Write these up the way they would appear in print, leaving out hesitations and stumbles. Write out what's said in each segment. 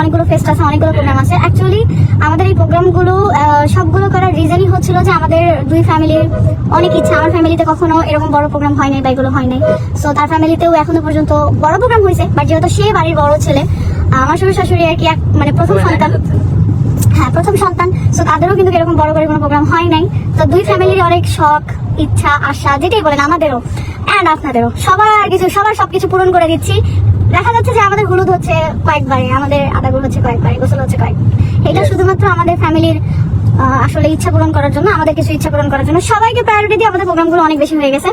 অনেকগুলো ফেস্ট আছে, অনেকগুলো প্রোগ্রাম আছে। অ্যাকচুয়ালি আমাদের এই প্রোগ্রামগুলো সবগুলো করার রিজনই হচ্ছিল যে আমাদের দুই ফ্যামিলির অনেক ইচ্ছা। আমার ফ্যামিলিতে কখনো এরকম বড় প্রোগ্রাম হয় নাই বা এগুলো হয় নাই, সো তার ফ্যামিলিতেও এখনো পর্যন্ত বড় প্রোগ্রাম হয়েছে, বাট যেহেতু সে বাড়ির বড় ছেলে, আমার শ্বশুর শাশুড়ি আর কি মানে প্রথম সন্তান, হ্যাঁ প্রথম সন্তান, সো তাদেরও কিন্তু এরকম বড় করে কোনো প্রোগ্রাম হয় নাই। তো দুই ফ্যামিলির অনেক শখ, ইচ্ছা, আশা, যেটাই বলেন আমাদেরও অ্যান্ড আপনাদেরও সবার সবকিছু পূরণ করে দিচ্ছি। দেখা যাচ্ছে যে আমাদের হলুদ হচ্ছে কয়েকবারে, আমাদের আদাগুলো হচ্ছে কয়েকবারে, গোসল হচ্ছে কয়েক, এটা শুধুমাত্র আমাদের ফ্যামিলির আসলে ইচ্ছা পূরণ করার জন্য, আমাদের কিছু ইচ্ছা পূরণ করার জন্য সবাইকে প্রায়োরিটি দিয়ে আমাদের প্রোগ্রামগুলো অনেক বেশি হয়ে গেছে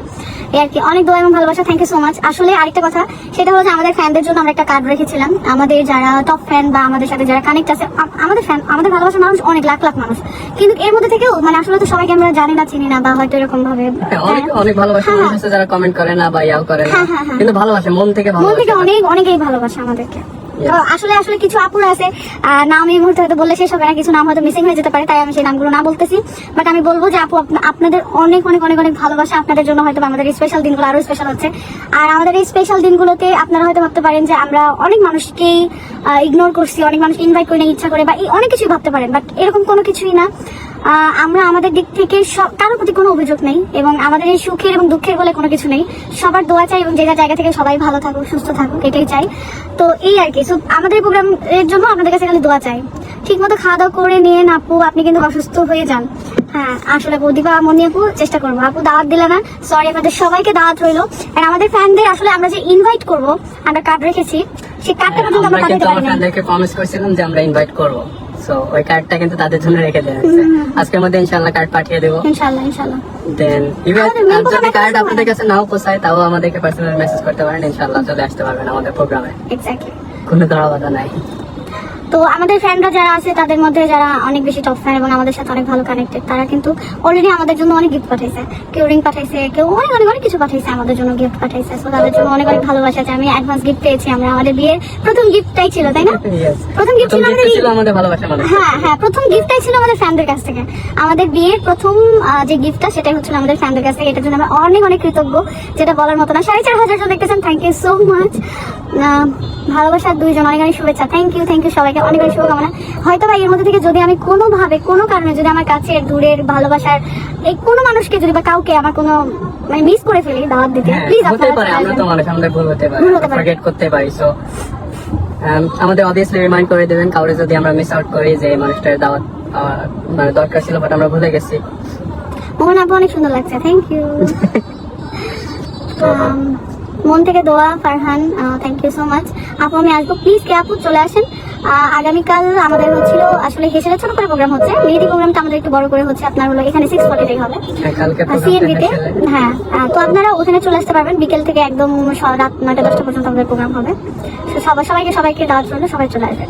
এই আর কি। অনেক দোয়া এবং ভালোবাসা, থ্যাংক ইউ সো মাচ। আসলে আরেকটা কথা, সেটা হলো যে আমাদের ফ্যানদের জন্য আমরা একটা কার্ড রেখেছিলাম। আমাদের যারা টপ ফ্যান বা আমাদের সাথে যারা কানেক্ট আছে, আমাদের ফ্যান, আমাদের ভালোবাসার মানুষ অনেক লাখ লাখ মানুষ, কিন্তু এর মধ্যে থেকেও মানে আসলে তো সবাইকে আমরা জানি না, চিনি না, বা হয়তো এরকম ভাবে অনেক ভালোবাসা মানুষ আছে যারা কমেন্ট করে না বা ইয়াও করে না, কিন্তু ভালোবাসে মন থেকে, অনেকেই ভালোবাসে আমাদেরকে। আসলে কিছু আপুরা আছে, নাম এই মুহূর্তে হয়তো বললে শেষ হবে না, কিছু নাম হয়তো মিসিং হয়ে যেতে পারে, তাই আমি সেই নামগুলো না বলতেছি। বাট আমি বলবো যে আপু, আপনাদের অনেক অনেক অনেক অনেক ভালোবাসা, আপনাদের জন্য হয়তো আমাদের এই স্পেশাল দিনগুলো আরো স্পেশাল হচ্ছে। আর আমাদের এই স্পেশাল দিনগুলোতে আপনারা হয়তো ভাবতে পারেন যে আমরা অনেক মানুষকেই ইগনোর করছি, অনেক মানুষ ইনভাইট করে ইচ্ছা করে, বা অনেক কিছুই ভাবতে পারেন, বাট এরকম কোনো কিছুই না। আমরা আমাদের দিক থেকে কারোর প্রতি কোনো অভিযোগ নেই, এবং আমাদের এই সুখের এবং দুঃখের বলে কোনো কিছু নেই। সবার দোয়া চাই এবং যে যার জায়গা থেকে সবাই ভালো থাকুক, সুস্থ থাকুক, এটাই চাই। তো এই আর কি, আমাদের প্রোগ্রামের জন্য আপনাদের কাছে খালি দোয়া চাই। ঠিক মতো খাওয়া দাওয়া করে নিয়ে আপু, আপনি কিন্তু অসুস্থ হয়ে যান। হ্যাঁ আসলে প্রদীপা মনি আপু চেষ্টা করবো, আপু দাওয়াত দিলে না, সরি, আপনাদের সবাইকে দাওয়াত রইলো। আর আমাদের ফ্যানদের আসলে আমরা যে ইনভাইট করবো, আমরা কার্ড রেখেছি, সেই কার্ডটা পর্যন্ত আমরা পাঠাতে পারি না। ফ্যানদেরকে প্রমিস করেছিলাম যে আমরা ইনভাইট করব, সো ওই কার্ডটা কিন্তু তাদের জন্য রেখে দেওয়া আজকের মধ্যে ইনশাআল্লাহ কার্ড পাঠিয়ে দেবো ইনশাআল্লাহ। দেন ইভেন যদি কার্ড আপনাদের কাছে নাও পোষায়, তাও আমাদেরকে পার্সোনাল মেসেজ করতে পারেন, ইনশাআল্লাহ চলে আসতে পারবেন আমাদের প্রোগ্রামে। এক্স্যাক্টলি, কোনো ধরা বাধা নাই। তো আমাদের ফ্যানরা যারা আছে, তাদের মধ্যে যারা অনেক বেশি টপ ফ্যান এবং আমাদের সাথে অনেক ভালো কানেক্টেড, তারা কিন্তু অলরেডি আমাদের জন্য অনেক গিফট পাঠাইছে। কেউ রিং পাঠাইছে, কেউ অনেক অনেক অনেক কিছু পাঠাইছে, আমাদের জন্য গিফট পাঠাইছে। সো তাদের জন্য অনেক অনেক ভালোবাসা আছে। আমি অ্যাডভান্স গিফট পেয়েছি, আমরা আমাদের বিয়ের প্রথম গিফটটাই ছিল, তাই না? প্রথম গিফট ছিল আমাদের ভালোবাসা মানুষ। হ্যাঁ, প্রথম গিফটটাই ছিল আমাদের ফ্যানদের কাছ থেকে। আমাদের বিয়ের প্রথম যে গিফটটা, সেটাই হচ্ছিল আমাদের ফ্যানদের কাছ থেকে। এটার জন্য আমরা অনেক অনেক কৃতজ্ঞ, যেটা বলার মতো না। 4,500 জন দেখতেছেন, থ্যাংক ইউ সো মাচ। ভালোবাসার দুইজন, অনেক অনেক শুভেচ্ছা, থ্যাংক ইউ সবাইকে, অনেক অনেক শুভকামনা। হয়তো বা এর মধ্যে থেকে যদি আমি কোনোভাবে, কোনো কারণে যদি আমার কাছে দূরের ভালোবাসার এই কোনো মানুষকে যদি বা কাউকে আমার কোনো মানে মিস করে ফেলি দাওয়াত দিতে, প্লিজ হতে পারে, আমরা তো মানুষ, আমাদের ভুল হতে পারে, ফরগেট করতে পারি। সো আমাদের অবভিয়াসলি রিমাইন্ড করে দেবেন কাউরে যদি আমরা মিস আউট করি যে এই মানুষটার দাওয়াত মানে দরকার ছিল, বাট আমরা ভুলে গেছি। মোহন আপু অনেক সুন্দর লাগছে, থ্যাংক ইউ। মন থেকে দোয়া Farhan, thank you so much. আপু আমি আসবো, প্লিজ কে আপু চলে আসেন। আগামীকাল আমাদের হচ্ছিল আসলে হেসেলে ছোট করে প্রোগ্রাম হচ্ছে, মেহেদি প্রোগ্রামটা আমাদের একটু বড় করে হচ্ছে। আপনার হলো এখানে 6:40 হবে সিএনবিতে, হ্যাঁ। তো আপনারা ওখানে চলে আসতে পারবেন, বিকেল থেকে একদম রাত 9টা 10টা পর্যন্ত আমাদের প্রোগ্রাম হবে। সবাইকে দাওয়াত রইলো, সবাই চলে আসবেন।